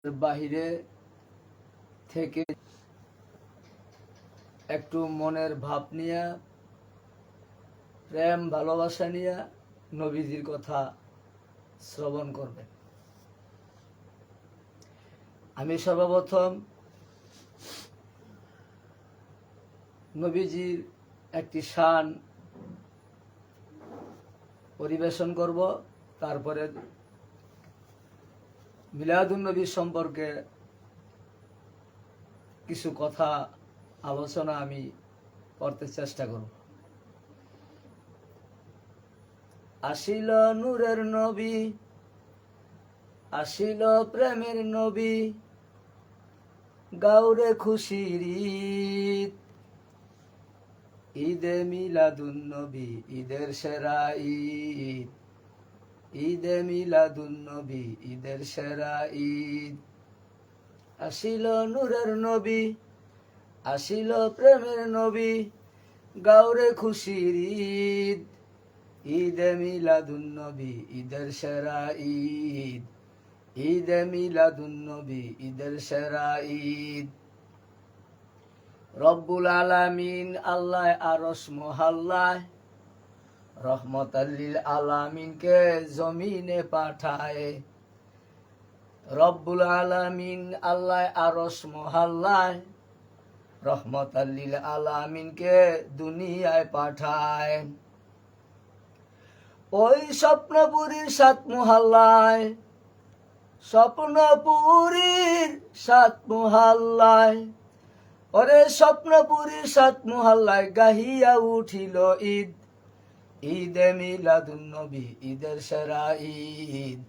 বাহিরে থেকে একটু মনের ভাব নিয়ে, প্রেম ভালোবাসা নিয়ে নবীজির কথা শ্রবণ করবেন। আমি সর্বপ্রথম নবীজির একটি শান পরিবেশন করব, তারপরে মিলাদুন নবী সম্পর্কে কিছু কথা আলোচনা আমি করতে চেষ্টা করব। আসিল নূরের নবী, আসিল প্রেমের নবী, গাউরে খুশির ঈদ, ঈদে মিলাদুন নবী, ঈদের সেরা ঈদ, ঈদে মিলাদুন নবী, ঈদের সেরা ঈদ। আসিল নূরের নবী, আসিল প্রেমের নবী, গাউরে খুশির ঈদ, ঈদে মিলাদুন নবী, ঈদের সেরা ঈদ, ঈদে মিলাদুন নবী, ঈদের সেরা ঈদ। রব্বুল আলামিন আল্লাহ আরশ মহল্লায় রহমতাল লিল আলামিনকে জমিনে পাঠায়। রব্বুল আলামিন আল্লাহ আরশ মহল্লায় রহমতাল লিল আলামিনকে দুনিয়ায় পাঠায়। ওই স্বপ্নপুরীর সাত মহল্লায়, স্বপ্নপুরীর সাত মহল্লায়, ওরে স্বপ্নপুরীর সাত মহল্লায় গাহিয়া উঠিল ঈদ, ঈদে মিলাদুন নবী, ঈদের সেরা ঈদ,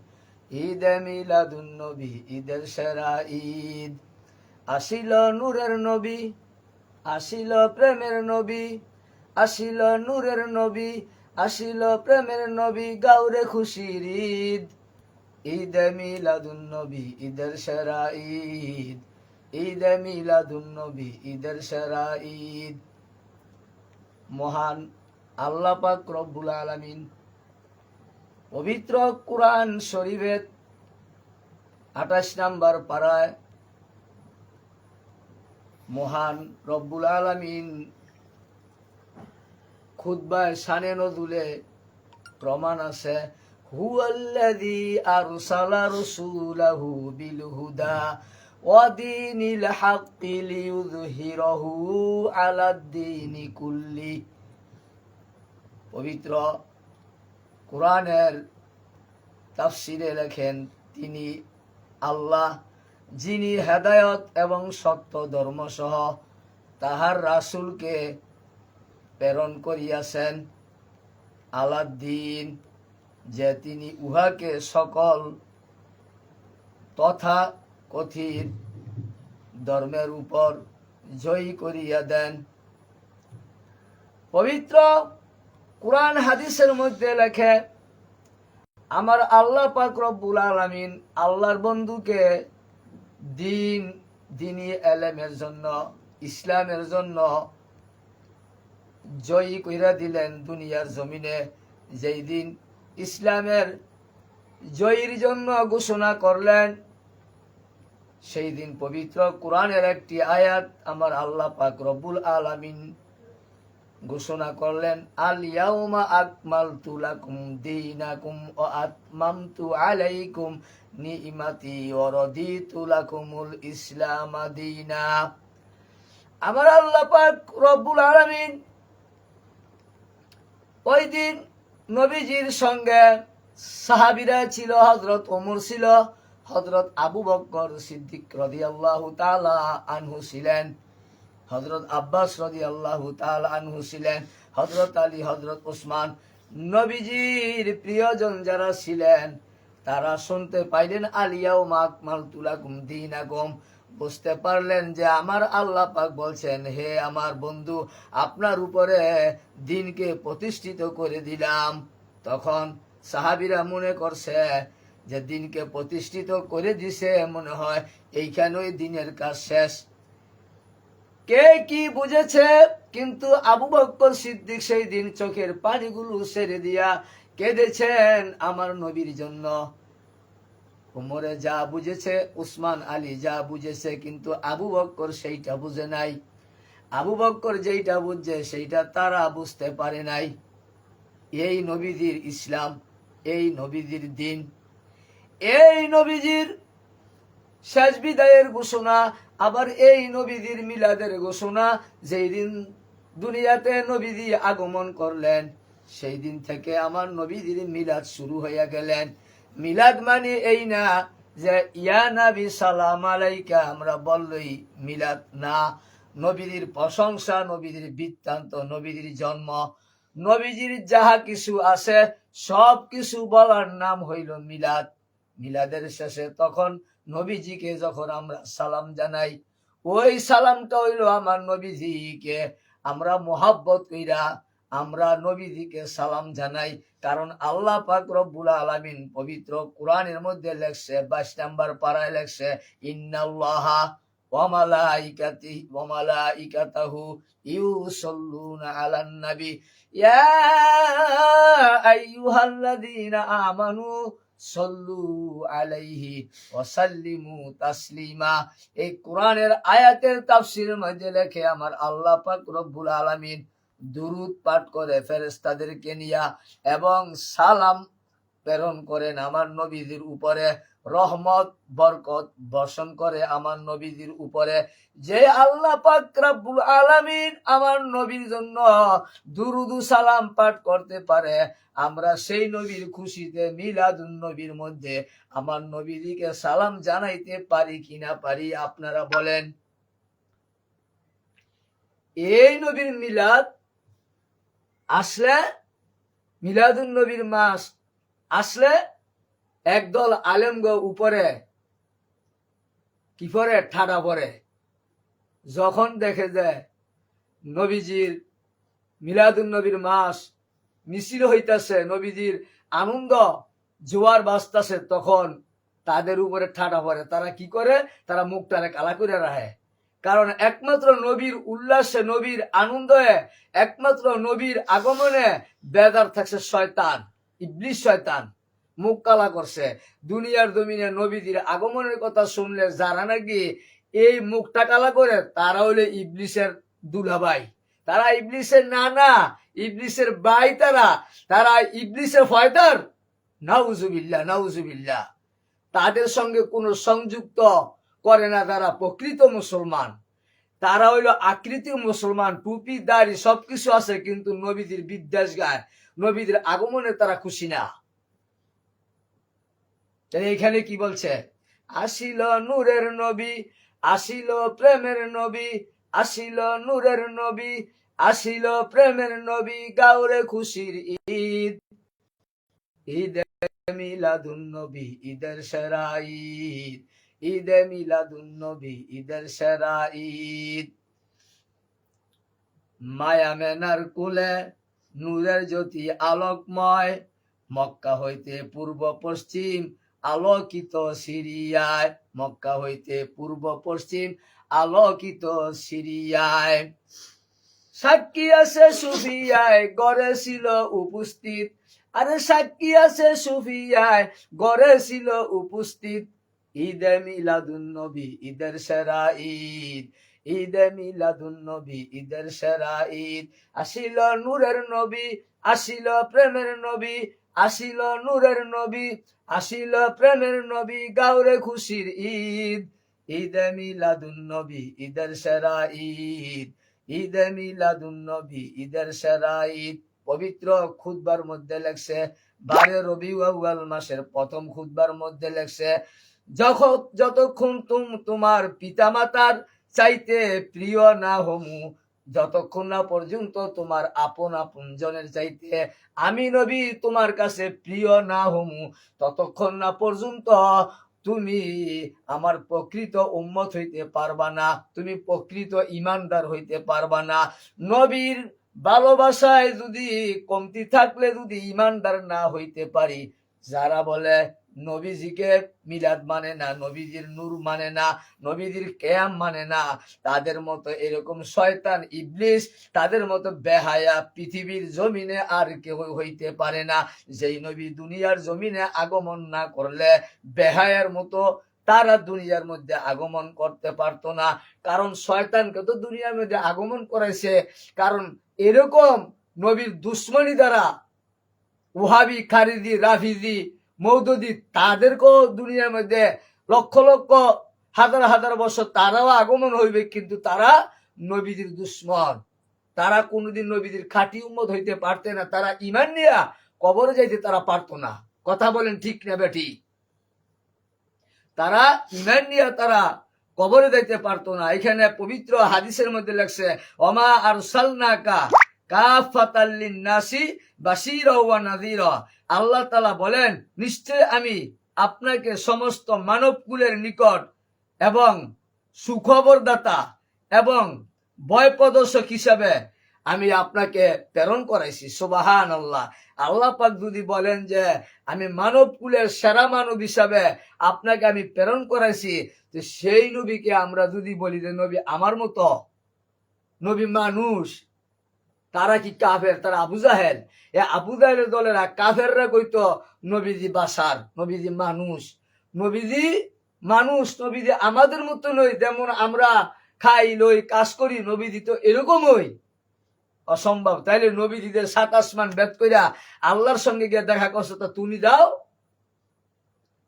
ঈদে মিলাদুন নবী, ঈদের সেরা ঈদ। আসিল নূরের নবী, আসিল প্রেমের নবী, আসিল নূরের নবী, আসিল প্রেমের নবী, গাউরে খুশির ঈদ, ঈদে মিলাদুন নবী, ঈদের সেরা ঈদ, ঈদে মিলাদুন নবী, ঈদের সেরা ঈদ। মহান আল্লাহ পাক রব্বুল আলামিন পবিত্র কুরআন শরীফের 28 নম্বর পারায় মহান রব্বুল আলামিন খুতবায় শানে নজুলে প্রমাণ আছে, হুয়াল্লাযী আরসালা রাসূলাহু বিল হুদা ওয়া দীনিল হাক্কি লিইয়ুযহিরাহু আলাদ-দীনি কুল্লি। পবিত্র কোরআনের তাফসিরে লেখেন, তিনি আল্লাহ যিনি হেদায়ত এবং সত্য ধর্ম সহ তাহার রাসূলকে প্রেরণ করিয়াছেন, আলাদ্দিন, যে তিনি উহাকে সকল তথা কথিত ধর্মের উপর জয়ী করিয়া দেন। পবিত্র কুরআন হাদিসের মধ্যে লেখে, আমার আল্লাহ পাক রব্বুল আলামিন আল্লাহর বন্ধুকে দিনী এলেমের জন্য, ইসলামের জন্য জয়ী কইরা দিলেন দুনিয়ার জমিনে। যেই দিন ইসলামের জয়ীর জন্য ঘোষণা করলেন, সেই দিন পবিত্র কোরআনের একটি আয়াত আমার আল্লাহ পাক রব্বুল আলামিন ঘোষণা করলেন, আল ইয়াউমা আকমালতু লাকুম দীনাকুম ওয়া আতমামতু আলাইকুম নি'মাতি ওয়া রাদিতু লাকুমুল ইসলাম দীনা। আমার আল্লাহ পাক রব্বুল আলামিন ওই দিন নবীজির সঙ্গে সাহাবীরা ছিল, হযরত ওমর ছিল, হযরত আবু বকর সিদ্দিক রাদিয়াল্লাহু তাআলা আনহু ছিলেন, হযরত আব্বাস রাদিয়াল্লাহু তাআলা আনহু ছিলেন, হযরত আলী, হযরত ওসমান। নবীজির প্রিয়জন যারা ছিলেন তারা শুনতে পাইলেন আল ইয়াউমা আকমালতু লাকুম দীনাকুম, বুঝতে পারলেন যে আমার আল্লাহ পাক বলছেন, হে আমার বন্ধু, আপনার উপরে দিনকে প্রতিষ্ঠিত করে দিলাম। তখন সাহাবীরা মনে করছে যে দিনকে প্রতিষ্ঠিত করে দিছে, মনে হয় এইখানেই দিনের কাজ শেষ। কে কি বুঝেছে, কিন্তু আবু বকর সিদ্দিক সেই দিন চোখের পানিগুলো ছেড়ে দিয়া কেঁদেছেন আমার নবীর জন্য। উমরে যা বুঝেছে, উসমান আলী যা বুঝেছে, কিন্তু আবু বকর সেইটা বুঝে নাই। আবু বকর যেইটা বুঝছে সেইটা তারা বুঝতে পারে নাই। এই নবীজির ইসলাম, এই নবীজির দিন, এই নবীজির শেষ বিদায়ের ঘোষণা, আবার এই নবীজির মিলাদের ঘোষণা। যেই দিন দুনিয়াতে নবীজি আগমন করলেন, সেই দিন থেকে আমার নবীজির মিলাদ শুরু হয়ে গেলেন। মিলাদ মানে এই না যে ইয়া নবী সালাম আলাইকা আমরা বললই মিলাদ, না। নবীজির প্রশংসা, নবীজির বৃত্তান্ত, নবীজির জন্ম, নবীজির যাহা কিছু আছে সব কিছু বলার নাম হইল মিলাদ। মিলাদের শেষে তখন নবীজিকে যখন আমরা সালাম জানাই, ওই সালামটা হইল আমার নবীজিকে আমরা মোহাব্বত কইরা আমরা নবীজিকে সালাম জানাই। কারণ আল্লাহ পাক রব্বুল আলামিন পবিত্র কোরআনের মধ্যে লেখছে, 22 নম্বর পারায় লেখছে, ইন্নাল্লাহা ওয়া মালাইকাতাহু ইউসাল্লুনা আলান নবী ইয়া আইয়ুহাল্লাযীনা আমানু সাল্লু আলাইহি ওয়া সাল্লিমু তাসলিমা। এই কোরআনের আয়াতের তাফসীরের মধ্যে লেখে আমার আল্লাহ পাক রব্বুল আলামিন দুরূদ পাঠ করে ফেরেশতাদেরকে নিয়া এবং সালাম প্রেরণ করেন আমার নবীদের উপরে, রহমত বরকত বর্ষণ করে আমার নবীদের উপরে। যে আল্লাহ পাক রব্বুল আলামিন আমার নবীর জন্য দুরূদ সালাম পাঠ করতে পারে, আমরা সেই নবীর খুশিতে মিলাদুন নবীর মধ্যে আমার নবীদিকে সালাম জানাইতে পারি কিনা পারি? আপনারা বলেন। এই নবীর মিলাদ আসলে, মিলাদুন নবীর মাস আসলে একদল আলেমগ উপরে কি পরে ঠাডা পরে, যখন দেখে যায় নবীজির মিলাদুন নবীর মাস মিছিল হইতাছে, নবীজির আনন্দ জোয়ার বাজতাছে, তখন তাদের উপরে ঠাডা পরে। তারা কি করে? তারা মুখটারে কালা করে রাখে। কারণ একমাত্র নবীর উল্লাসে, নবীর আনন্দে, একমাত্র নবীর আগমনে বেদার থাকছে শয়তান, ইবলিস শয়তান মুখ কালা করছে। দুনিয়ার জমিনে নবীজির আগমনের কথা শুনলে যারা নাকি এই মুখটা কালা করে, তারা হইলে ইবলিসের দুলাভাই, তারা ইবলিসের নানা, ইবলিসের ভাই, তারা ইবলিসের ফয়দার। নাউজুবিল্লাহ, নাউজুবিল্লাহ। তাদের সঙ্গে কোনো সংযুক্ত করে না তারা প্রকৃত মুসলমান। তারা হইল আকৃতির মুসলমান, টুপি দাড়ি সবকিছু আছে, কিন্তু নবীদের বিদ্বেষ গায়, নবীদের আগমনে তারা খুশি না। এখানে কি বলছে? আসিল নূরের নবী, আসিল প্রেমের নবী, আসিল নূরের নবী, আসিল প্রেমের নবী, গাওরে খুশির ঈদ, ঈদে মিলাদুন নবী ঈদের সেরা ঈদ, ঈদে মিলাদুন নবী ঈদের সেরা ঈদ। মায়া মেনার কুলে নূরের জ্যোতি আলোকময়, মক্কা হইতে পূর্ব পশ্চিম আলোকিত সিরিয়ায়, মক্কা হইতে পূর্ব পশ্চিম আলোকিত সিরিয়ায়। সাক্ষী আছে সুফিয়ায় গড়ে ছিল উপস্থিত, আরে সাক্ষী আছে সুফিয়ায় গড়ে ছিল উপস্থিত, ঈদে মিলাদুন নবী ঈদের সেরা ঈদ, ঈদে মিলাদুন নবী ঈদের সেরা ঈদ। আসিল নূরের নবী, আসিল প্রেমের নবী, আসিল নূরের নবী, আসিল প্রেমের নবী, গাওরে খুশির ঈদ, ঈদে মিলাদুন নবী ঈদের সেরা ঈদ, ঈদে মিলাদুন নবী ঈদের সেরা ঈদ। পবিত্র খুতবার মধ্যে লেখছে, 12 রবিউল আউয়াল মাসের প্রথম খুতবার মধ্যে লেখছে, যতক্ষণ তোমার পিতামাতার চাইতে প্রিয় না হমু, যতক্ষণ না পর্যন্ত তোমার আপন আপন জনের চাইতে আমি নবী তোমার কাছে প্রিয় না হমু, ততক্ষণ না পর্যন্ত তুমি আমার প্রকৃত উম্মত হইতে পারবা না, তুমি প্রকৃত ইমানদার হইতে পারবা না। নবীর ভালোবাসায় যদি কমতি থাকলে যদি ইমানদার না হইতে পারি, যারা বলে নবীজিকে মিলাদ মানে না, নবীজির নূর মানে না, নবীজির কেয়াম মানে না, তাদের মতো এরকম শয়তান ইবলিস, তাদের মতো বেহায়া পৃথিবীর জমিনে আর কেউ হইতে পারে না। যেই নবী দুনিয়ার জমিনে আগমন না করলে বেহায়ার মতো তারা দুনিয়ার মধ্যে আগমন করতে পারতো না। কারণ শয়তানকে তো দুনিয়ার মধ্যে আগমন করেছে, কারণ এরকম নবীর দুশ্মনী দ্বারা ওহাবি, খারিজি, রাফিজি, মৌদুদি তাদেরকেও দুনিয়ার মধ্যে লক্ষ লক্ষ হাজার হাজার বছর তারাও আগমন হইবে, কিন্তু তারা নবীজির দুশ্মন। তারা কোনোদিন নবীজির খাঁটি উম্মত হইতে পারতে না। তারা ইমান নিয়ে কবরে যাইতে তারা পারতো না। কথা বলেন ঠিক না বেটি? তারা ইমান নিয়ে তারা কবরে যাইতে পারতো না। এখানে পবিত্র হাদিসের মধ্যে লেখছে, ওমা আরসালনাকা কাফাতাল লিন্নাসি বাশীরা ওয়া নাযীরা। আল্লাহ তাআলা বলেন, নিশ্চয় আমি আপনাকে সমস্ত মানবকুলের নিকট এবং সুখবরদাতা এবং ভয় প্রদর্শক হিসাবে আমি আপনাকে প্রেরণ করাইছি। সুবহানাল্লাহ। আল্লাহ পাক যদি বলেন যে আমি মানব কুলের সেরা মানব হিসাবে আপনাকে আমি প্রেরণ করাইছি, তো সেই নবীকে আমরা যদি বলি যে নবী আমার মতো, নবী মানুষ, তারা কি কাফের? তারা আবু জাহেল। এ আবু জাহেলের দলেরা কাফেররা কইতো নবীজি বাশার, নবীজি মানুষ। নবীজি মানুষ, নবীজি আমাদের মতো নয়, যেমন আমরা খাই লই কাজ করি, নবীজি তো এরকমই। অসম্ভব। তাইলে নবীজিদের 7 আসমান ভেদ কইরা আল্লাহর সঙ্গে গিয়ে দেখা করছো, তো তুমি দাও,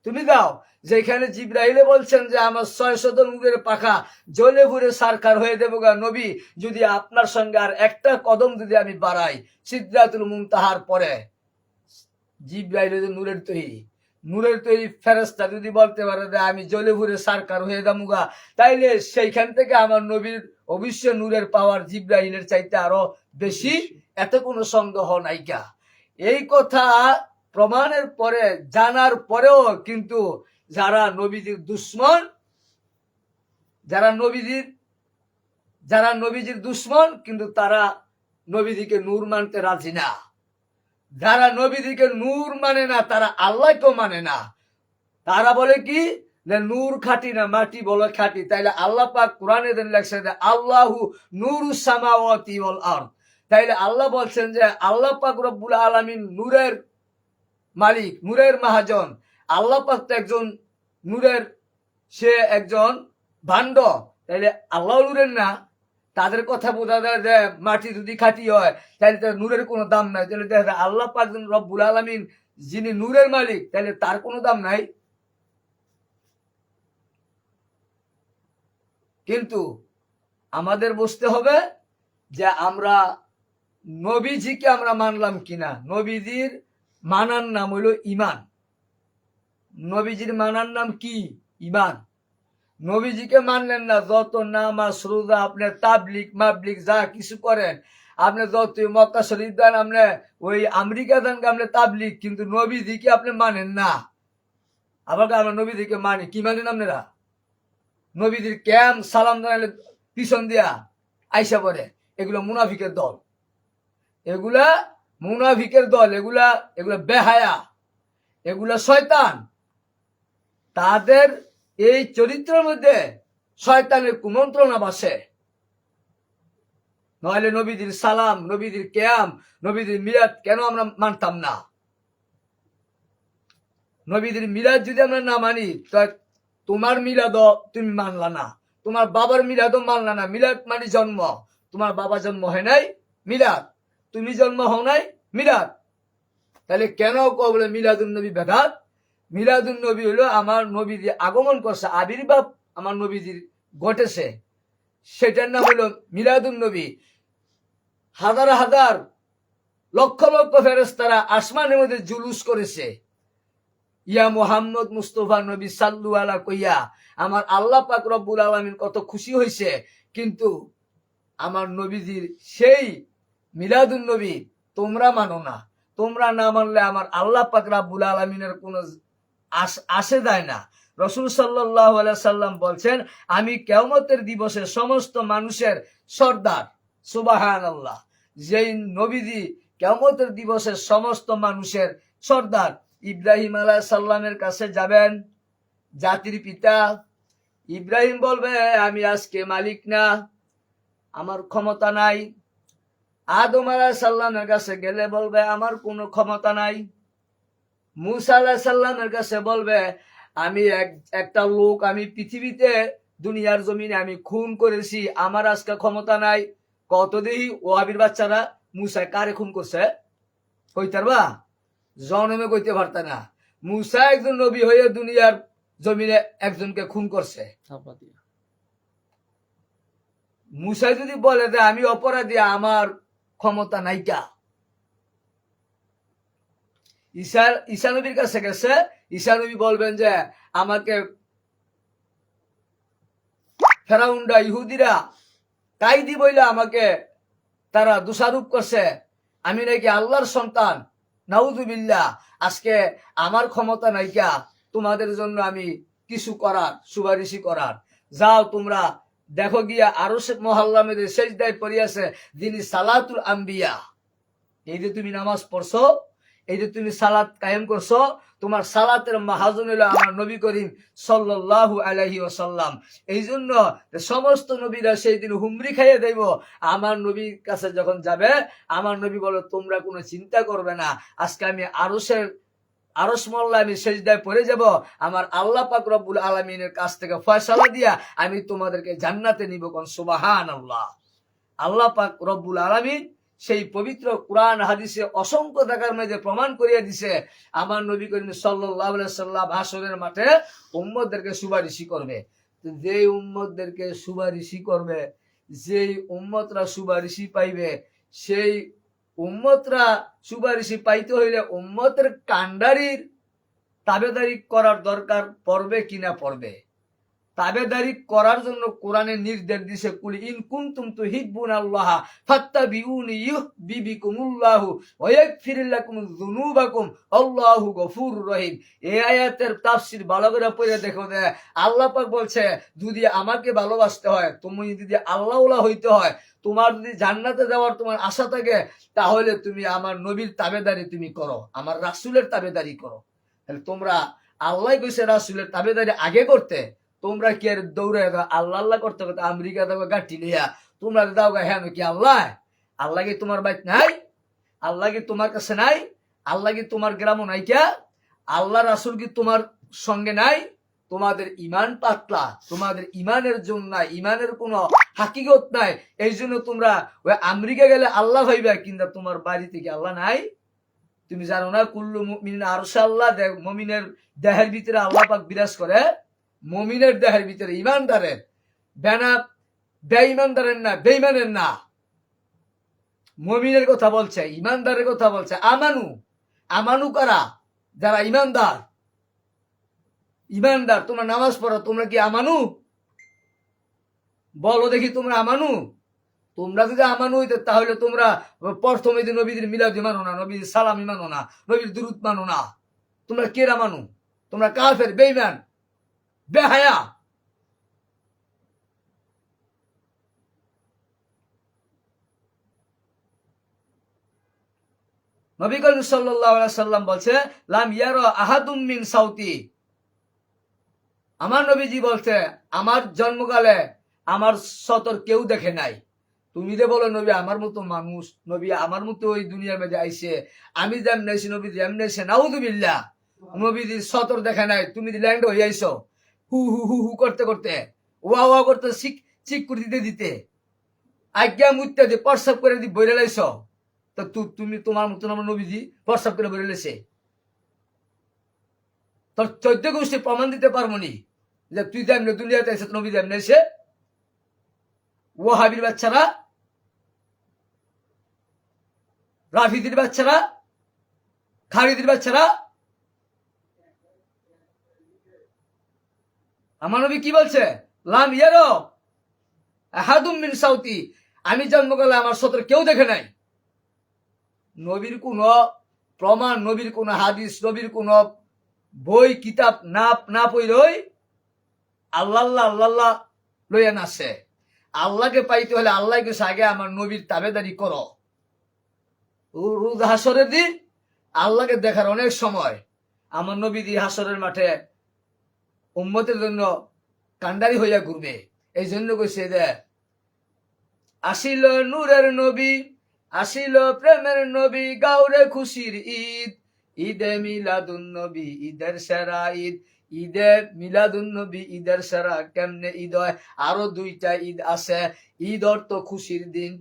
তুমি দাও। যেখানে জিব্রাইলে বলছেন যে আমার 600 নূরের পাখা জ্বলে পুড়ে সারখার হয়ে দেবো গা নবী, যদি আপনার সঙ্গে আর একটা কদম যদি আমি বাড়াই সিদরাতুল মুনতাহার পরে। জিব্রাইল নূরের তৈরি, নূরের তৈরি ফেরেশতা যদি বলতে পারে যে আমি জ্বলে পুড়ে সারখার হয়ে যাবো, তাইলে সেইখান থেকে আমার নবীর অবশ্যই নূরের পাওয়ার জিব্রাইলের চাইতে আরো বেশি, এত কোনো সন্দেহ নাইকা। এই কথা প্রমাণের পরে, জানার পরেও কিন্তু যারা নবীজির দুশ্মন, যারা নবীজির দুশ্মন, কিন্তু তারা নবীজিকে নূর মানতে রাজি না। যারা নবীজিকে নূর মানে না, তারা আল্লাহকেও মানে না। তারা বলে কি যে নূর খাঁটি না, মাটি বলে খাঁটি। তাইলে আল্লাহ পাক কোরআনে লেখছে যে আল্লাহু নূরুস সামাওয়াতি ওয়াল আরদ। তাইলে আল্লাহ বলছেন যে আল্লাহ পাক রব্বুল আলামিন নূরের মালিক, নূরের মহাজন। আল্লাহ পাক তো একজন নূরের, সে একজন ভাণ্ড। তাইলে আল্লাহ নূরের না? তাদের কথা বোঝা যায় যে মাটি যদি খাঁটি হয় তাহলে তার নূরের কোনো দাম নাই। তাহলে দেখা যায় আল্লাহ পাক রব্বুল আলামিন যিনি নূরের মালিক, তাহলে তার কোনো দাম নাই। কিন্তু আমাদের বুঝতে হবে যে আমরা নবীজিকে আমরা মানলাম কিনা। নবীজির মানার নাম হইল ইমান। নবীজির মানার নাম কি? ইমান। নবীজিকে মানলেন না, যত নামাজ রোজা আপনি তাবলিগ মাবলিগ যা কিছু করেন, আপনি যত মক্কা শরীফ দেন, আপনি ওই আমেরিকা দেন আপনি তাবলিগ, কিন্তু নবীজিকে আপনি মানেন না। আবার আমরা নবীজিকে মানি কি? মানেন আপনারা? নবীজির ক্যাম সালাম জানালে পিছন দিয়া আইসা পড়ে, এগুলো মুনাফিকের দল, এগুলা মুনাফিকের দল, এগুলা বেহায়া, এগুলা শয়তান। তাদের এই চরিত্রের মধ্যে শয়তানের কুমন্ত্রণা বাসে। নইলে নবীজির সালাম, নবীজির কেয়াম, নবীজির মিলাদ কেন আমরা মানতাম না? নবীজির মিলাদ যদি আমরা না মানি, তোমার মিলাদও তুমি মানলা না, তোমার বাবার মিলাদও মানলা না। মিলাদ মানে জন্ম। তোমার বাবা জন্ম হয় নাই, মিলাদ। তুমি জন্ম হও নাই, মিলাদ। তাহলে কেন বলে মিলাদুন নবী বেদাত? মিলাদুন নবী হলো আমার নবীজি আগমন করছে, আবির্ভাব আমার নবীজির ঘটেছে, সেটার নাম হলো মিলাদুন নবী। হাজার হাজার লক্ষ লক্ষ ফেরেশতারা আসমানের মধ্যে জুলুস করেছে, ইয়া মুহাম্মদ মুস্তফা নবী সাল্লু আলা কইয়া। আমার আল্লাহ পাক রব্বুল আলামিন কত খুশি হয়েছে, কিন্তু আমার নবীজির সেই মিলাদুন নবী তোমরা মানো না। তোমরা না মানলে আমার আল্লাহ পাক রব্বুল আলামিনের কোনো আসে যায় না। রাসূল সাল্লাল্লাহু আলাইহি সাল্লাম বলছেন, আমি কিয়ামতের দিবসে সমস্ত মানুষের সর্দার। সুবহানাল্লাহ। যেই নবীজি কিয়ামতের দিবসে সমস্ত মানুষের সর্দার, ইব্রাহিম আলাইহিস সালামের কাছে যাবেন, জাতির পিতা। ইব্রাহিম বলবে আমি আজকে মালিক না, আমার ক্ষমতা নাই। আদম আলাইহিস সালামের কাছে গেলে বলবে আমার কোনো ক্ষমতা নাই। মুসা আলাইহিস সালামের কাছে বলবে আমি একটা লোক, আমি পৃথিবীতে দুনিয়ার জমিনে আমি খুন করেছি, আমার আজকে ক্ষমতা নাই। কত দেহি ওয়াহাবির বাচ্চারা মুসা কারে খুন করছে কইতে পারবা? জনমে কইতে পারত না। মুসা একজন নবী হয়ে দুনিয়ার জমিনে একজনকে খুন করছে। মুসা যদি বলে যে আমি অপরাধী, আমার ক্ষমতা নাইকা। ঈসা নবীর কাছে গেছে, ঈসা নবী বলবেন যে আমাকে ফেরাউনরা, ইহুদিরা কাইদি বইলা আমাকে তারা দোষারোপ করছে, আমি নাকি আল্লাহর সন্তান। নাউযুবিল্লাহ। আজকে আমার ক্ষমতা নাইকা তোমাদের জন্য আমি কিছু করার, সুপারিশি করার। যাও তোমরা দেখো গিয়া আরশের মহল্লা মধ্যে সেজদায় পড়িয়াছে যিনি সালাতুল আম্বিয়া। এই যে তুমি নামাজ পড়ছো, এই যে তুমি সালাত কায়েম করছো, তোমার সালাতের মাহাজন হলো আমার নবী করিম সাল্লাল্লাহু আলাইহি ওয়াসাল্লাম। এই জন্য সমস্ত নবীরা সেই দিন হুমরি খাইয়ে দেব। আমার নবীর কাছে যখন যাবে, আমার নবী বলে তোমরা কোনো চিন্তা করবে না, আজকে আমি আরশ মহল্লা আমি সেজদায় পড়ে যাব, আমার আল্লাহ পাক রব্বুল আলামিনের কাছ থেকে ফয়সালা দিয়া আমি তোমাদেরকে জান্নাতে নিব। কোন সুবহানাল্লাহ। আল্লাহ পাক রব্বুল আলামিন সেই পবিত্র কুরআন হাদিসে অসংখ্য দেখার মধ্যে প্রমাণ করিয়া দিছে আমার নবী করিম সাল্লাল্লাহু আলাইহি সাল্লাম হাসরের মাঠে উম্মতদেরকে সুপারিশি করবে। যে উম্মতদেরকে সুপারিশি করবে, যেই উম্মতরা সুপারিশি পাইবে, সেই উম্মতরা সুপারিশি পাইতে হইলে উম্মতের কান্ডারির তাবেদারি করার দরকার পড়বে কিনা পড়বে। তাবেদারি করার জন্য কোরআনে নির্দেশ দিছে কুল ইন কুনতুম তুহিব্বুনাল্লাহ ফাত্তাবিউনি ইউহবিবিকুমুল্লাহু ওয়া ইয়াগফির লাকুম যুনুবাকুম আল্লাহু গফুরুর রহিম। এই আয়াতের তাফসীর ভালো করে পড়ে দেখো যে আল্লাহ পাক বলছে যদি আমাকে ভালোবাসতে হয়, তুমি যদি আল্লাহওয়ালা হইতে হয়, তোমার যদি জান্নাতে যাওয়ার তোমার আশা থাকে, তাহলে তুমি আমার নবীর তাবেদারি তুমি করো, আমার রাসূলের তাবেদারি করো। তাহলে তোমরা আল্লাহ কইছে রাসূলের তাবেদারি আগে করতে, তোমরা কি আর দৌড়ে আল্লাহ আল্লাহ করতে করতে আমেরিকা দাও গাঠি লিয়া তোমরা দাও গা হ্যাঁ কি আল্লাহ? আল্লাহ কি তোমার বাইক নাই? আল্লাহ কি তোমার কাছে নাই? আল্লাহ কি তোমার গ্রামও নাই? কে আল্লাহ রাসূল কি তোমার সঙ্গে নাই? তোমাদের ইমান পাতলা, তোমাদের ইমানের জন্য নাই, ইমানের কোনো হাকিকত নাই। এই জন্য তোমরা ওই আমেরিকা গেলে আল্লাহ ভাইবা, কিন্তু তোমার বাড়িতে কি আল্লাহ নাই? তুমি জানো না কুল্লু মুমিনিন আরশা আল্লাহ, মুমিনের দেহের ভিতরে আল্লাহ পাক বিরাজ করে। মুমিনের দেহের ভিতরে, ইমানদারের, বেঈমানদারের না, বেঈমানের না, মুমিনের কথা বলছে, ইমানদারের কথা বলছে। আমানু, আমানু কারা? যারা ইমানদার। ইমানদার তোমরা নামাজ পড়ো, তোমরা কি আমানু? বলো দেখি তোমরা আমানু? তোমরা যদি আমানু হইতে তাহলে তোমরা প্রথমে যে নবীদের মিলাদ মানো না, নবীর সালাম মানো না, নবীর দুরূদ মানো না। তোমরা কেরা মানু? তোমরা কাফের, বেঈমান, বেহায়া। নবী করিম সাল্লাল্লাহু আলাইহি সাল্লাম বলছে লাম ইয়ারা আহাদুম মিন সাউতি। আমার নবীজি বলছে আমার জন্মকালে আমার সতর কেউ দেখে নাই। তুমি যে বলো নবী আমার মতো মানুষ, নবী আমার মতো ওই দুনিয়ার মধ্যে আইছে, আমি যেমন আইছি নবী যেমন আইছে, নাউযুবিল্লাহ। নবীজির সতর দেখে নাই, তুমি ল্যান্ড হয়ে আইছো হু হু হু হু করতে করতে, ওয়া ওয়া করতে, চিক করে দিতে দিতে, আজ্ঞা মুত্তে দিয়ে প্রস্রাব করে দিয়ে বইরে লাইছ। তো তুমি তোমার মতন আমার নবীজি প্রস্রাব করে বইরে লাইছে। তোর 14 গোষ্ঠী প্রমাণ দিতে পারবো নি যে তুই যেমন দুনিয়াতে এসে নবী যেমন এসে। ওয়াহাবির বাচ্চারা, রাফিদির বাচ্চারা, খালিদির বাচ্চারা, আমার নবী কি বলছে? লাম ইয়ারো আহাদুম মিন সাউতি, আমি জন্মকালে আমার সতর কেউ দেখে নাই। নবীর কোন প্রমাণ, নবীর কোন হাদিস, নবীর কোন বই কিতাব না পড়ই আল্লাহ আল্লাহ লইয়া নাসে। আল্লাহকে পাইতে হলে আল্লাহ কিছু আগে আমার নবীর তাবেদারি করো। রোজ হাসরের দিন আল্লাহকে দেখার অনেক সময়, আমার নবীজি হাসরের মাঠে উম্মতের জন্য কান্ডারি হইয়া ঘুরবে। এই জন্য কইছে যে আসিল নূরের নবী, আসিল প্রেমের নবী, গাউরে খুশির ঈদ, ঈদে মিলাদুন নবী ঈদের সেরা ঈদ, ঈদে মিলাদুন নবী ঈদের সেরা। কেমনে ঈদ হয়? আরো 2টা ঈদ আছে। ঈদ অর্থ খুশির দিন।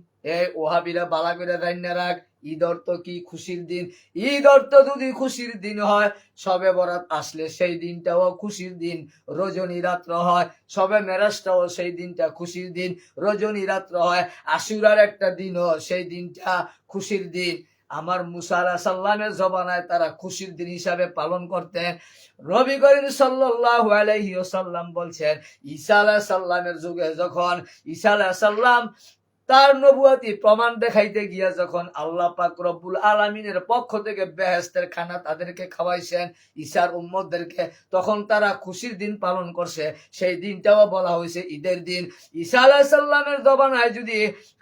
ওহাবিরা বালা করে রান্না রাখ, ঈদ অর্থ কি? খুশির দিন। ঈদ অর্থ যদি খুশির দিন হয়, সবে বরাত আসলে সেই দিনটাও খুশির দিন, রজনী রাত্র হয়। সবে মেরাজটাও সেই দিনটা খুশির দিন, রজনী রাত্র হয়। আশুরার একটা দিনও সেই দিনটা খুশির দিন। আমার মুসা আলাইহিস সালামের জবানায় তারা খুশির দিন হিসাবে পালন করতেন। নবী করিম সাল্লাল্লাহু আলাইহি ওয়াসাল্লাম বলছেন, ঈসা আলাইহিস সালামের যুগে যখন ঈসা আলাইহিস সালাম তার নবুয়াতি প্রমাণ দেখাইতে গিয়া যখন আল্লাহ পাক রব্বুল আলামিনের পক্ষ থেকে বেহেশতের খানা তাদেরকে খাওয়াইছেন ঈসার উম্মতদেরকে, তখন তারা খুশির দিন পালন করছে। সেই দিনটাও বলা হয়েছে ঈদের দিন। ঈসা আলাইহিস সালামের জবানায় যদি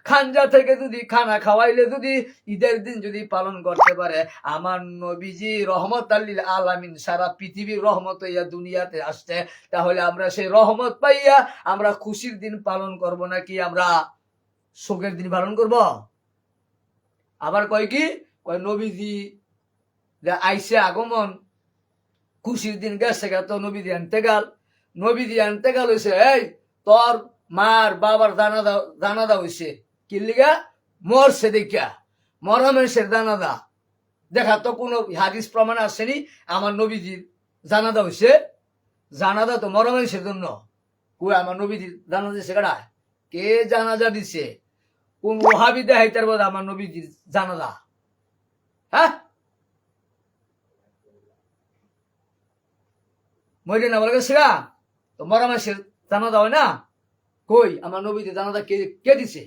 খানজা থেকে যদি খানা খাওয়াইলে যদি ঈদের দিন যদি পালন করতে পারে, আমার নবীজি রহমতাল লিল আলামিন সারা পৃথিবীর রহমত হইয়া দুনিয়াতে আসছে, তাহলে আমরা সেই রহমত পাইয়া আমরা খুশির দিন পালন করব নাকি আমরা শোকের দিন পালন করব? আবার কয় কি কয় নবীজি আইসে আগমন, খুশির দিন গেছে গা, তো নবীজি এন্তেকাল। নবীজি এন্তেকাল হয়েছে, এই তোর মার বাবার জানাদা হয়েছে কি লিগা? মরছে দেখা, মরা মানুষের জানাদা দেখা তো কোনো হাদিস প্রমাণ আসেনি আমার নবীজির জানাদা হয়েছে? জানাদা তো মরা মানুষের জন্য। কই আমার নবীজির জানাজা দিছে কেডা? কে জানাজা দিছে? কোন ওহাবি দেখাইতার বোধ আমার নবীজির জানাজা? হ্যাঁ, মরে না বলে গেছে গা, তো মরা মানুষের জানাজা হয় না? কই আমার নবীজির জানাজা কে কে দিছে?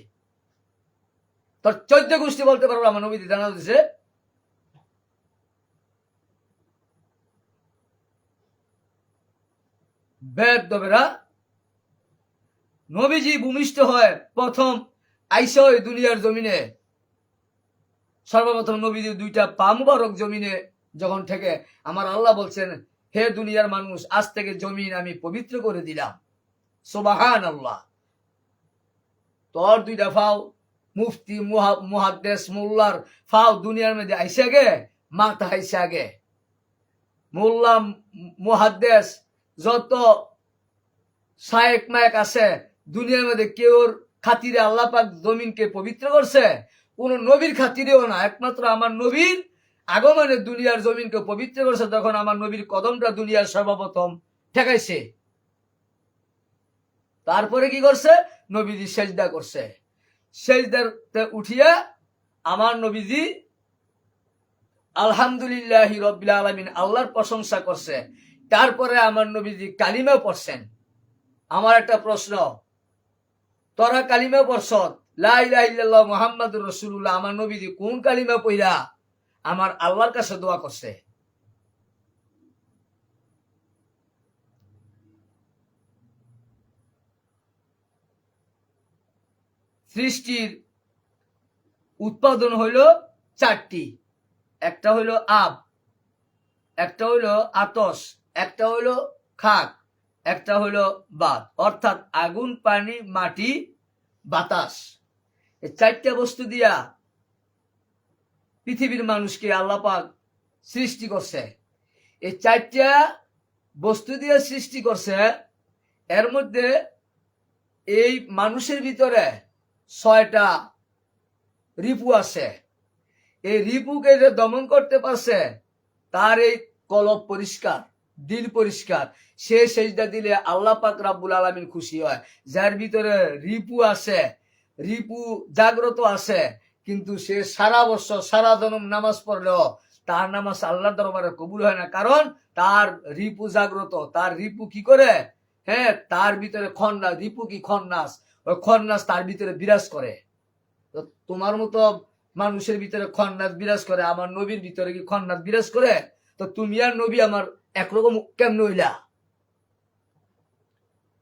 তোর 14 গোষ্ঠী বলতে পারবো আমার নবীজির জানাজা দিছে? বেদবেরা নবীজি ভূমিষ্ঠ হয় প্রথম আইসা ওই দুনিয়ার জমিনে। সর্বপ্রথম নবীজির 2টা পা মুবারক জমিনে যখন থেকে আমার আল্লাহ বলছেন, হে দুনিয়ার মানুষ, আজ থেকে জমিন আমি পবিত্র করে দিলাম। সুবহানাল্লাহ। তোর 2টা ফাও মুফতি মুহাদ্দিস মোল্লার ফাও দুনিয়ার মধ্যে আইসা গে, মাথা আইসা গে। মোল্লা মুহাদ্দিস যত শায়েক মায়েক আছে দুনিয়ার মধ্যে, কেউর খাতিরে আল্লাহ পাক জমিনকে পবিত্র করছে? কোন নবীর খাতিরেও না। একমাত্র আমার নবীর আগমনে দুনিয়ার জমিনকে পবিত্র করছে, তখন আমার নবীর কদমটা দুনিয়ার সর্বপ্রথম ঠেকাইছে। তারপরে কি করছে? নবীজি সেজদা করছে। সেজদাতে উঠিয়া আমার নবীজি আলহামদুলিল্লাহি রাব্বিল আলামিন আল্লাহর প্রশংসা করছে। তারপরে আমার নবীজি কালিমা পড়ছেন। আমার একটা প্রশ্ন, তোরা কালিমা পড়ছ লা ইলাহা ইল্লাল্লাহ মুহাম্মাদুর রাসূলুল্লাহ, আমার নবীজি কোন কালিমা পড়া আমার আল্লাহর কাছে দোয়া করছে? সৃষ্টির উৎপাদন হইল 4টি। একটা হইল আব, একটা হইল আতস, একটা হইল খাক, একটা হইল বাত, অর্থাৎ আগুন, পানি, মাটি, বাতাস। এই 4টা বস্তু দিয়া পৃথিবীর মানুষকে আল্লাহ পাক সৃষ্টি করছে। এই 4টা বস্তু দিয়ে সৃষ্টি করছে। এর মধ্যে এই মানুষের ভিতরে 6টা রিপু আছে। এই রিপুকে যে দমন করতে পারছে, তার এই কলব পরিষ্কার, দিল পরিষ্কার। সে সেজদা দিলে আল্লাহ পাক রাব্বুল আলামিন খুশি হয়। যার ভিতরে রিপু আছে, রিপু জাগ্রত আছে, কিন্তু সে সারা বছর সারা জনম নামাজ পড়লেও তার নামাজ আল্লাহর দরবারে কবুল হয় না, কারণ তার রিপু জাগ্রত। তার রিপু কি করে? হ্যাঁ, তার ভিতরে খন্নাস, রিপু কি খন্নাস, ওই খন্নাস তার ভিতরে বিরাজ করে। তো তোমার মতো মানুষের ভিতরে খন্নাস বিরাজ করে, আমার নবীর ভিতরে কি খন্নাস বিরাজ করে? তো তুমি আর নবী আমার একরকম কেমন হইলা?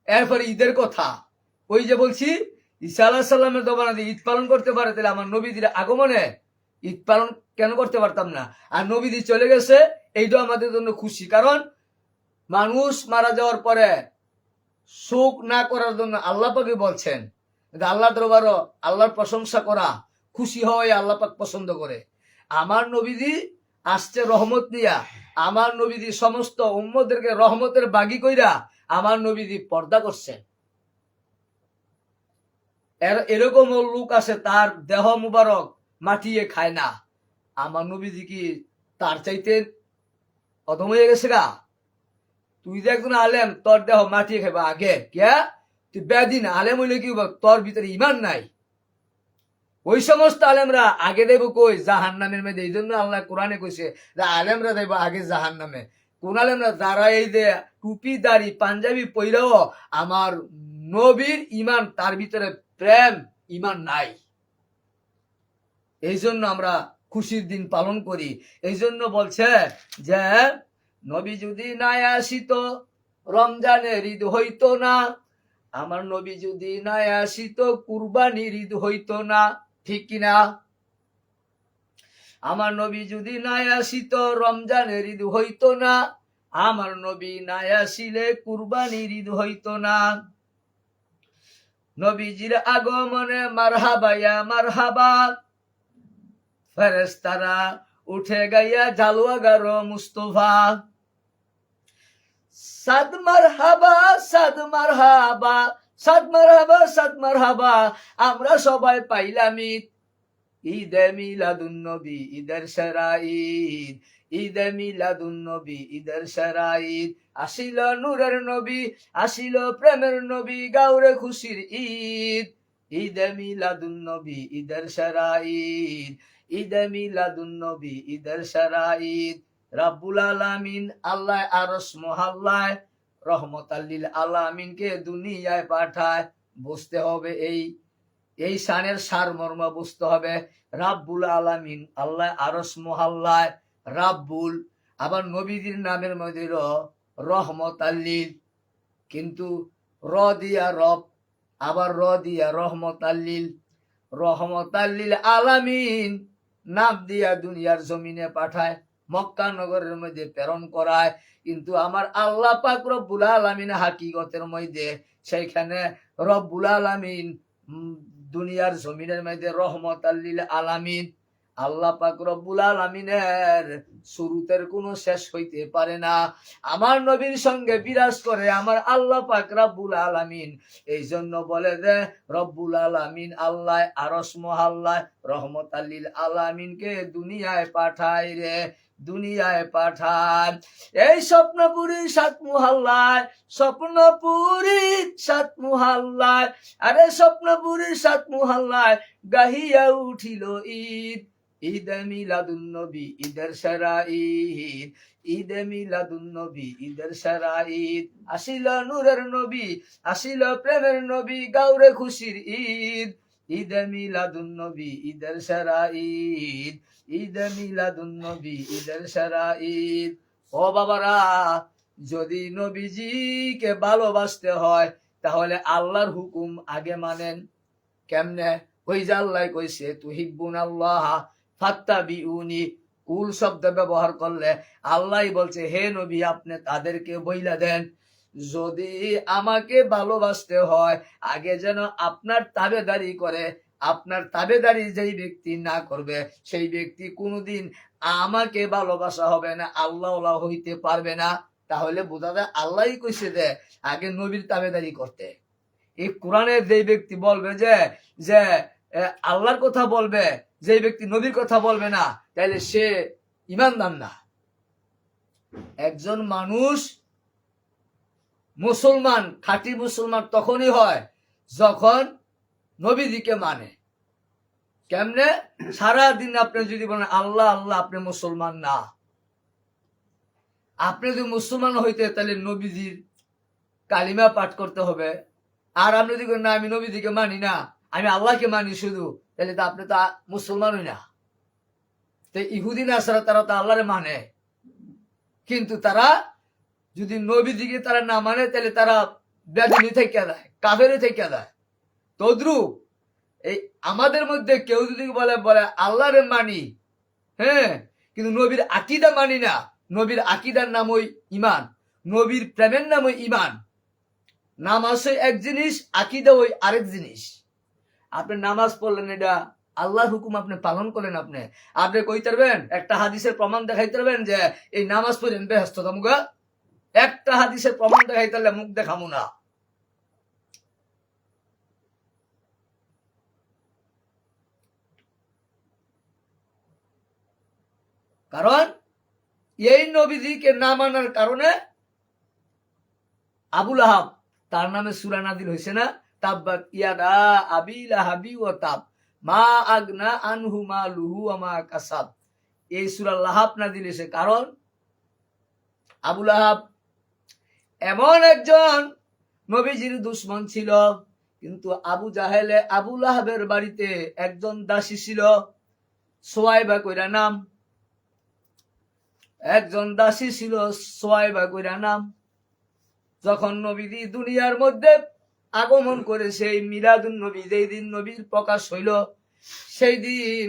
এরপরে ঈদের কথা, ওই যে বলছি ঈসা আলাইহিস সালামের জমানা দিয়ে ঈদ পালন করতে পারে, তাহলে আমার নবীদের আগমনে ঈদ পালন কেন করতে পারতাম না? আর নবীজি চলে গেছে, এইটা আমাদের জন্য খুশি। কারণ মানুষ মারা যাওয়ার পরে শোক না করার জন্য আল্লাহ পাকে বলছেন, আল্লাহ দরবারও আল্লাহর প্রশংসা করা, খুশি হওয়াই আল্লাহ পাক পছন্দ করে। আমার নবীজি আসছে রহমত নিয়া, আমার নবীজি সমস্ত উম্মতদেরকে রহমতের বাগি কইরা আমার নবীজি পর্দা করছেন। এরকম লোক আছে তার দেহ মুবারক মাটিয়ে খায় না, আমার নবীজি কি তার চাইতে অধম হয়ে গেছে গা? তুই যে একজন আলেম, তোর দেহ মাটিয়ে খাইবা আগে কে? তুই বেদিন আলেম হইলে কি তোর ভিতরে ইমান নাই? ওই সমস্ত আলেমরা আগে দেব কই? জাহান নামের মধ্যে। এই জন্য আল্লাহ কোরআনে কইছে যে আলেমরা দেব আগে জাহান নামে। কোন আলেমরা? যারা এই যে টুপি দাড়ি পাঞ্জাবি পইরাও আমার নবীর ইমান তার ভিতরে প্রেম ইমান নাই। এই জন্য আমরা খুশির দিন পালন করি। এই জন্য বলছে যে নবী যদি নাই আসিত রমজানের ঈদ হইতো না, আমার নবী যদি নাই আসিত কুরবানির ঈদ হইতো না, ঠিক কিনা? আমার নবী যদি নাই আসিত রমজানের ঈদ হইতো না, আমার নবী নাই আসিলে কুরবানির ঈদ হইতো না। নবীজির আগমনে মারহাবা ইয়া মারহাবা, ফেরেশতারা উঠে গাইয়া জালুয়া গারো মুস্তফা। সাদ মারহাবা সাদ মারহাবা সাদ মারহাবা সাদ মারহাবা, আমরা সবাই পাইলাম ঈদ। ঈদে মিলাদুন নবী ঈদের সেরা ঈদ, ঈদে মিলাদুন নবী ঈদের সেরা ঈদ। আসিল নূরের নবী, আসিল প্রেমের নবী, গাউরে খুশির ঈদ। ঈদে মিলাদুন নবী ঈদের সেরা ঈদ, ঈদে মিলাদুন নবী ঈদের সেরা ঈদ। রাব্বুল আলামিন আল্লাহ আরশ মহল্লায় রহমতাল লিল আলামিনকে দুনিয়ায় পাঠায়। বুঝতে হবে এই শানের সারমর্ম বুঝতে হবে। রাব্বুল আলামিন আল্লাহ আরশ মহল্লায় রাব্বুল, আবার নবীজির নামের মধ্যে রহমতাল লিল, কিন্তু র দিয়া রব, আবার র দিয়া রহমতাল লিল। রহমতাল লিল আলামিন নাম দিয়া দুনিয়ার জমিনে পাঠায়, মক্কা নগরের মধ্যে প্রেরণ করায়। কিন্তু আমার আল্লাহ পাক রব্বুল আলামিন হাকিকতের মধ্যে সেইখানে রব্বুল আলামিন দুনিয়ার জমিনের মধ্যে রহমতাল লিল আলামিন। আল্লাহ পাক রব্বুল আলামিনের শুরুতের কোনো শেষ হইতে পারে না। আমার নবীর সঙ্গে বিরাজ করে আমার আল্লাহ পাক রব্বুল আলামিন। এই জন্য বলে যে রব্বুল আলামিন আল্লাহ আরশ মহল্লায় রহমতাল লিল আলামিনকে দুনিয়ায় পাঠায় রে, দুনিয়ায় পাঠায়। এই স্বপ্নপুরী সাত মুহাল্লায়, স্বপ্নপুরী সাত মুহাল্লায়, আরে স্বপ্নপুরী সাত মুহাল্লায় গাহিয়া উঠিল ঈদ। ঈদে মিলাদুন নবী ঈদের সেরা ঈদ, ঈদে মিলাদুন নবী ঈদের সেরা ঈদ। আসিল নূরের নবী, আসিল প্রেমের নবী, গাউরে খুশির ঈদ। ঈদে মিলাদুন নবী ঈদের সেরা ঈদ, ঈদে মিলাদুন নবী ঈদের সেরা ঈদ। ও বাবারা, যদি নবীজিকে ভালোবাসতে হয় তাহলে আল্লাহর হুকুম আগে মানেন। কেমনে? ওই যে আল্লাহ কইছে তুহিব্বুন আল্লাহ ফাত্তাবিউনি, কুল শব্দ ব্যবহার করলে আল্লাহ বলছে হে নবী আপনি তাদেরকে বইলা দেন যদি আমাকে ভালোবাসতে হয় আগে যেন আপনার তাবেদারি করে। আপনার তাবেদারি যেই ব্যক্তি না করবে সেই ব্যক্তি কোনোদিন আমাকে ভালোবাসা হবে না, আল্লাহ হইতে পারবে না। তাহলে বোঝা যায় আল্লাহই কইছে যে আগে নবীর তাবেদারি করতে। এই কোরআনে যে ব্যক্তি বলবে যে যে আল্লাহর কথা বলবে, যে ব্যক্তি নবীর কথা বলবে না, তাহলে সে ঈমানদার না। একজন মানুষ মুসলমান, খাঁটি মুসলমান তখনই হয় যখন নবীজিকে মানে। কেমনে? সারাদিন আপনি যদি বলেন আল্লাহ আল্লাহ, আপনি মুসলমান না। আপনি যদি মুসলমান হইতে তাহলে নবীজির কালিমা পাঠ করতে হবে। আর আপনি যদি না আমি নবীজিকে মানি না, আমি আল্লাহকে মানি শুধু, তাহলে তো আপনি তো মুসলমানই না। তো ইহুদি নাসারা তারা তো আল্লাহরে মানে, কিন্তু তারা যদি নবীজিকে তারা না মানে তাহলে তারা বেদিনী থেকে দেয়, কাফেরি থেকে দেয়। তদ্রুপ এই আমাদের মধ্যে কেউ যদি বলে বলে আল্লাহরে মানি, হ্যাঁ, কিন্তু নবীর আকীদা মানি না, নবীর আকিদার নাম ওই ইমান, নবীর প্রেমের নাম ওই ইমান। নামাজ এক জিনিস, আকিদা ওই আরেক জিনিস। আপনি নামাজ পড়লেন, এটা আল্লাহর হুকুম, আপনি পালন করলেন। আপনি কইতে পারবেন, একটা হাদিসের প্রমাণ দেখাইতে পারবেন যে এই নামাজ পড়েন বেহেশত মুগা? একটা হাদিসের প্রমাণ দেখাইতে পারলে মুখ দেখামু না। কারণ এই নবীজিকে না মানার কারণে আবুল আহাব, তার নামে সূরা নাযিল হয়েছে না, তাব্বাত ইয়াদা আবি লাহাবি ওয়া তাব মা আগনা আনহু মালুহু ওয়া মা কাসাব। এই সূরা লাহাব নাযিল হয়েছে কারণ আবুল আহাব এমন একজন নবীজির দুশমন ছিল। কিন্তু আবু জাহেলে আবু লাহাবের বাড়িতে একজন দাসী ছিল, সোয়াইবা কইরা নাম। একজন দাসী ছিল, সোয়াইবা কইরা নাম। যখন নবীজি দুনিয়ার মধ্যে আগমন করে, সেই মিলাদুন নবী, যেই দিন নবীর প্রকাশ হইল, সেই দিন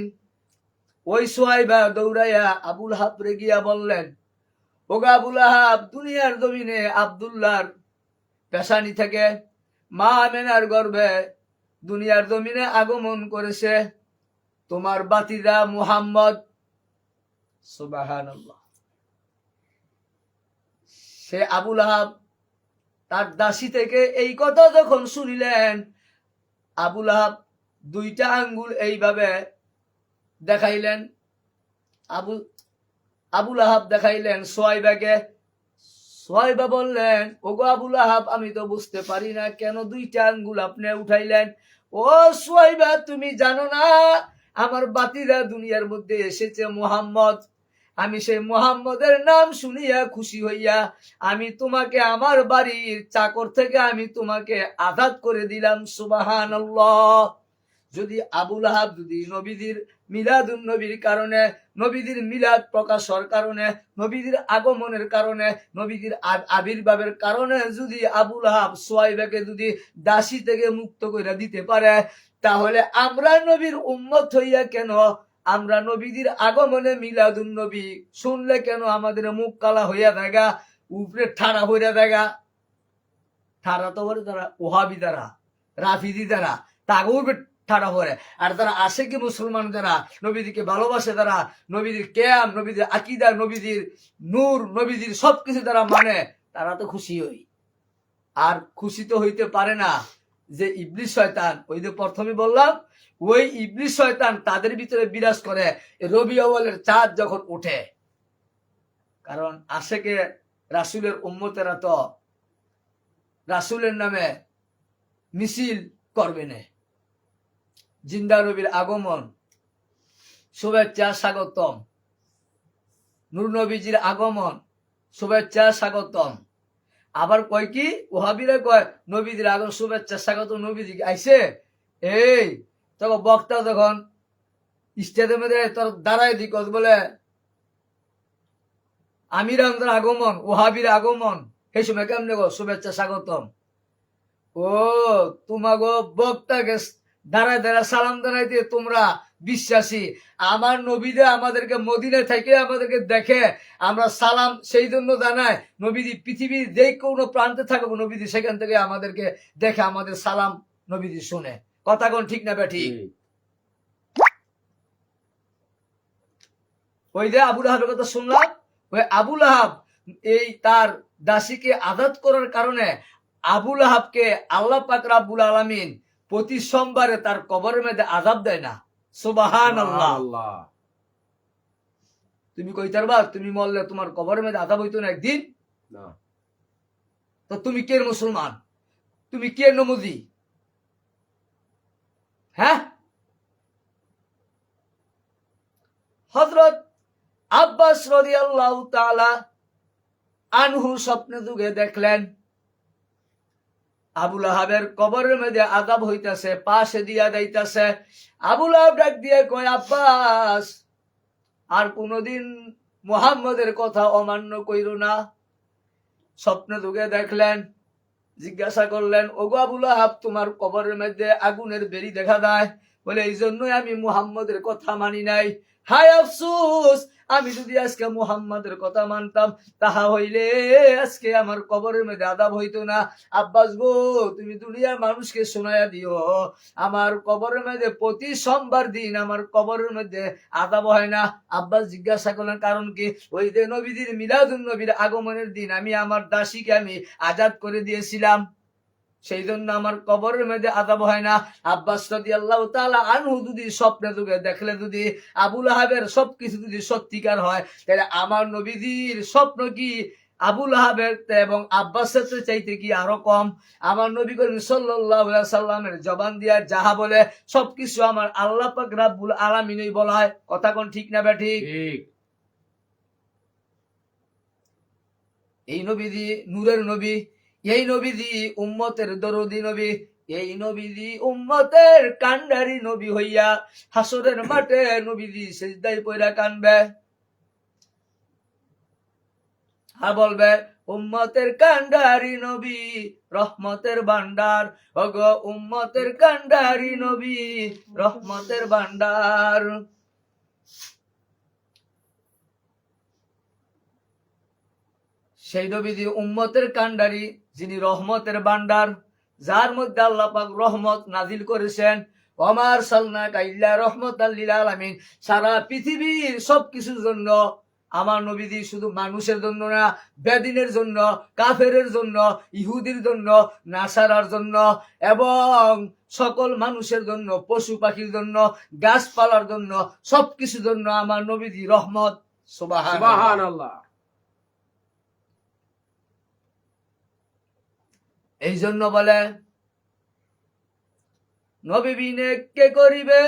ওই সোয়াইবা দৌড়াইয়া আবুল হাবরে গিয়া বললেন, ওগা আবুল আহাব, দুনিয়ার জমিনে আব্দুল্লাহর পেশানি থেকে মা আমেনার গর্ভে দুনিয়ার জমিনে আগমন করেছে তোমার বাতিদা মুহাম্মদ। সুবহানাল্লাহ। সে আবুল আহাব তার দাসী থেকে এই কথা যখন শুনিলেন, আবুল আহাব দুইটা আঙ্গুল এইভাবে দেখাইলেন। আবুল আহাব দেখাইলেন সোয়াইবাকে। সোয়াইবা বললেন, ওগো আবুল আহাব, আমি তো বুঝতে পারি না কেন দুইটা আঙ্গুল আপনি উঠাইলেন। ও সোয়াইবা, তুমি জানো না আমার বাতিরা দুনিয়ার মধ্যে এসেছে মুহাম্মদ। আমি সেই মুহাম্মদের নাম শুনিয়া খুশি হইয়া আমি তোমাকে আমার বাড়ির চাকর থেকে আমি তোমাকে আজাদ করে দিলাম। সুবহানাল্লাহ। যদি আবুল আহাব যদি নবীজির মিলাদুন নবীর কারণে, নবীজির মিলাদ প্রকাশের কারণে, নবীজির আগমনের কারণে, নবীজির আবির্ভাবের কারণে যদি আবুল আহাব সোয়াইবাকে যদি দাসী থেকে মুক্ত করে দিতে পারে, তাহলে আমরা নবীর উম্মত হইয়া কেন, আমরা নবীজির আগমনে মিলাদুন নবী শুনলে কেন আমাদের মুখ কালা হইয়া দেখা, উপরে ঠাড়া হইয়া দেখা? ঠাড়া তো বলে তারা ওহাবি দ্বারা, রাফিদি দ্বারা, তাগো ঠাড়া হরে। আর তারা আসে কি মুসলমান যারা নবীদিকে ভালোবাসে, তারা নবীদের কেয়াম, নবীদের আকিদা, নবীদের নূর, নবীদের সবকিছু তারা মানে, তারা তো খুশি হই। আর খুশি তো হইতে পারে না যে ইবলিস শয়তান, ওই যে প্রথমে বললাম, ওই ইবলিস শয়তান তাদের ভিতরে বিরাজ করে রবি আউয়ালের চাঁদ যখন ওঠে। কারণ আশেকে রাসূলের উম্মতেরা তো রাসূলের নামে মিছিল করবে না। জিন্দা নবীর আগমন, শুভেচ্ছা স্বাগতম। নূর নবীজির আগমন, শুভেচ্ছা স্বাগতম। আবার কয় কি, ওহাবিরা কয় নবীজির আগমন শুভেচ্ছা স্বাগতম, নবীজি আইছে। এই তখন বক্তা যখন স্টেজের মধ্যে তোর দাঁড়ায় দিক বলে আমির আমাদের আগমন, ওহাবির আগমন, সেই সময় কেমনে গো শুভেচ্ছা স্বাগতম? ও তোমাগো বক্তাকে দাঁড়ায় দাঁড়ায় সালাম দাঁড়াই দিয়ে তোমরা বিশ্বাসী। আমার নবীরা আমাদেরকে মদিনায় থেকে আমাদেরকে দেখে, আমরা সালাম সেই জন্য জানাই। নবীজি পৃথিবীর যে কোনো প্রান্তে থাকুক, নবীজি সেখান থেকে আমাদেরকে দেখে, আমাদের সালাম নবীজি শুনে। কথা কোন ঠিক না বেঠিক? ওই যে আবুল আহাবের কথা শুনলাম, ওই আবুল আহাব এই তার দাসীকে আজাদ করার কারণে আবুল আহাবকে আল্লাহ পাক রাব্বুল আলামিন প্রতি সোমবারে তার কবরের মধ্যে আযাব দেয় না। সুবহানাল্লাহ। তুমি কইতে পারবা তুমি মরলে তোমার কবরের মধ্যে আযাব হইতো না একদিন? না। তো তুমি কে মুসলমান? তুমি কে নমুজি? হ্যাঁ? হযরত আব্বাস রাদিয়াল্লাহু তাআলা আনহু স্বপ্নে যুগে দেখলেন আবুল আহাবের কবরের মধ্যে আযাব হইতাছে, পাশে দিয়া যাইতাছে। আবুল আহাব ডাক দিয়ে কয়, আব্বাস, আর কোনদিন মুহাম্মদের কথা অমান্য কইরো না। স্বপ্নে যুগে দেখলেন, জিজ্ঞাসা করলেন, ওগো আবুল আহাব, তোমার কবরের মধ্যে আগুনের বেরি দেখা যায়, বলে এই জন্যই আমি মুহাম্মদের কথা মানি নাই। হায় আফসোস, আমি যদি আজকে মুহাম্মাদের কথা মানতাম তাহা হইলে আজকে আমার কবরের মধ্যে আযাব হইতো না। আব্বাস গো, তুমি দুনিয়ার মানুষকে শোনায়া দিও আমার কবরের মধ্যে প্রতি সোমবার দিন আমার কবরের মধ্যে আযাব হয় না। আব্বাস জিজ্ঞাসা করলেন কারণ কি? ওই যে নবীজির মিলাদুন নবীর আগমনের দিন আমি আমার দাসীকে আমি আজাদ করে দিয়েছিলাম, সেই জন্য আমার কবরের মধ্যে আযাব হয় না। আব্বাস রাদিয়াল্লাহু তাআলা আনহু যদি স্বপ্নে যুগে দেখলে যদি আবু লাহাবের সবকিছু যদি সত্যিকার হয়, তাহলে আমার নবীজির স্বপ্ন কি আবু লাহাবের এবং আব্বাসের চাইতে কি আরো কম? আমার নবী করিম সাল্লাল্লাহু আলাইহি সাল্লামের জবান দিয়া যাহা বলে সবকিছু আমার আল্লাহ পাক রাব্বুল আলামিনই বলা হয়। কথা কোন ঠিক না বে ঠিক? এই নবীজি নূরের নবী, এই নবীজি উম্মতের দরদি নবী, এই নবীজি উম্মতের কান্ডারি নবী হইয়া হাসরের মাঠে নবীজি সিজদায় পড়া কানবে আর বলবে উম্মতের কান্ডারি নবী রহমতের ভান্ডার, ওগো উম্মতের কান্ডারি নবী রহমতের ভান্ডার। সেই নবীজি উম্মতের কান্ডারি, যিনি রহমতের ভান্ডার, যার মধ্যে আল্লাহ পাক রহমত নাজিল করেছেন। ওমার সালনাকা ইল্লা রাহমাতাল লিল আলামিন, সারা পৃথিবীর সবকিছুর জন্য আমার নবীজি শুধু মানুষের জন্য না, বেদিনের জন্য, কাফেরের জন্য, ইহুদির জন্য, নাসারার জন্য এবং সকল মানুষের জন্য, পশু পাখির জন্য, গাছপালার জন্য, সবকিছুর জন্য আমার নবীজি রহমত। সুবহানাল্লাহ। এই জন্য বলে নবী বিনে কে করিবে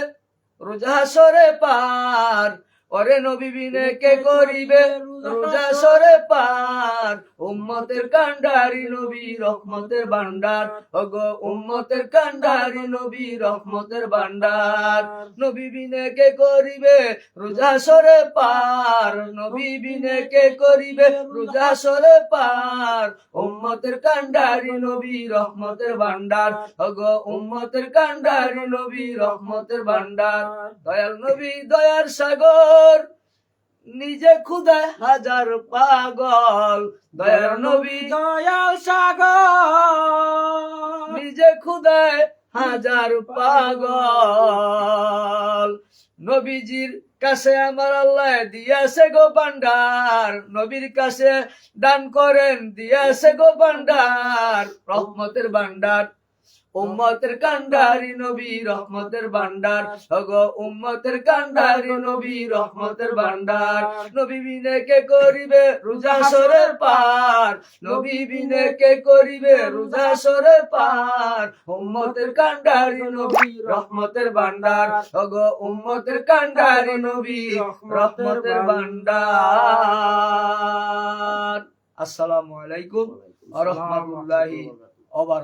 রোজা হাসরে পার, ওরে নবী বিনে কে করিবে রোজা হাসরে পার, উম্মতের কান্ডারি নবী রহমতের ভান্ডার, ওগো উম্মতের কান্ডারি নবী রহমতের ভান্ডার। নবী বিনে কে করিবে রোজা হাসরে পার, নবী বিনে কে করিবে রোজা হাসরে পার, উম্মতের কান্ডারি নবী রহমতের ভান্ডার, ওগো উম্মতের কান্ডারি নবী রহমতের ভান্ডার। দয়াল নবী দয়ার সাগর, নিজে খুদায় হাজার পাগল, দয়ার নবী দয়াল সাগর, নিজে খুদায় হাজার পাগল। নবীজির কাছে আমার আল্লাহ দিয়েছে গো ভান্ডার, নবীর কাছে দান করেন দিয়েছে গো ভান্ডার, রহমতের ভান্ডার, উম্মতের কান্ডারি নবী রহমতের ভান্ডার, ওগো উম্মতের কান্ডারি নবী রহমতের ভান্ডার। নবী বিনে কে করিবে রোজা হাসরের পার, নবী বিনে কে করিবে রোজা হাসরের পার, উম্মতের কান্ডারি নবী রহমতের ভান্ডার, ওগো উম্মতের কান্ডারি নবী রহমতের ভান্ডার। আসসালামু আলাইকুম ওয়া রাহমাতুল্লাহি ওয়া বারাকাতুহু।